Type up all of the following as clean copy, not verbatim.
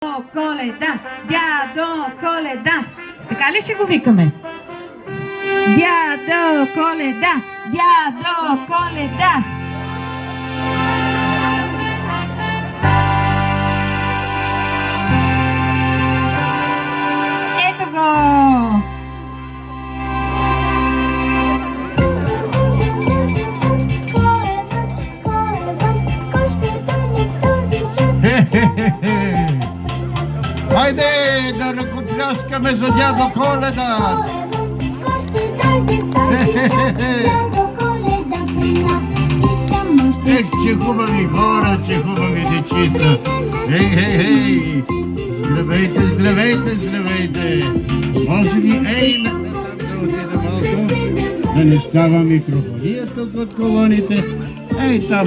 Коледа, дядо Коледа. Така ли ще го викаме? Дядо Коледа, дядо Коледа. Ето го! Хайде да ръкопляскаме за дядо Коледа! Ех, че хубави хора, че хубави дечица! Ей! Здравейте, здравейте, здравейте! Може би, да отида малко, да не става микрофония тук от колоните. Ей там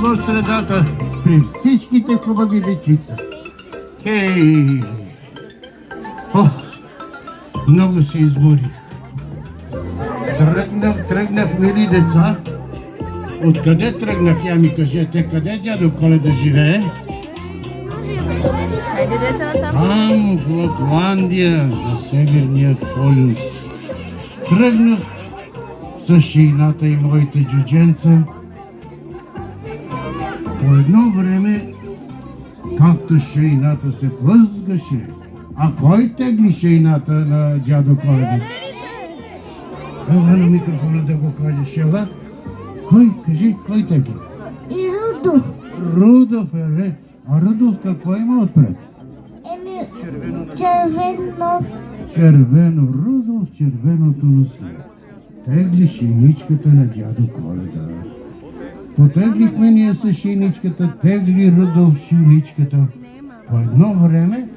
в средата, при всичките хубави дечица. Ей! Много се изморих. Тръгнах, мили деца. Откъде тръгнах, я ми кажете, къде дядо Коледа живее? Там, в Лапландия, на Северния полюс. Тръгнах с шейната и моите джудженца. По едно време, както шейната се плъзгаше, а кой тегли шейната на дядо Коледа? Ела на микрофона да го кажеш, ела. Кой? Кажи, кой тегли? И Рудов. Рудов е ред. А Рудов какво има отпред? Червено. Рудов, червеното носи. Тегли шейничката на дядо Коледа. Потеглихме ние с шейничката, тегли Рудов шейничката. По едно време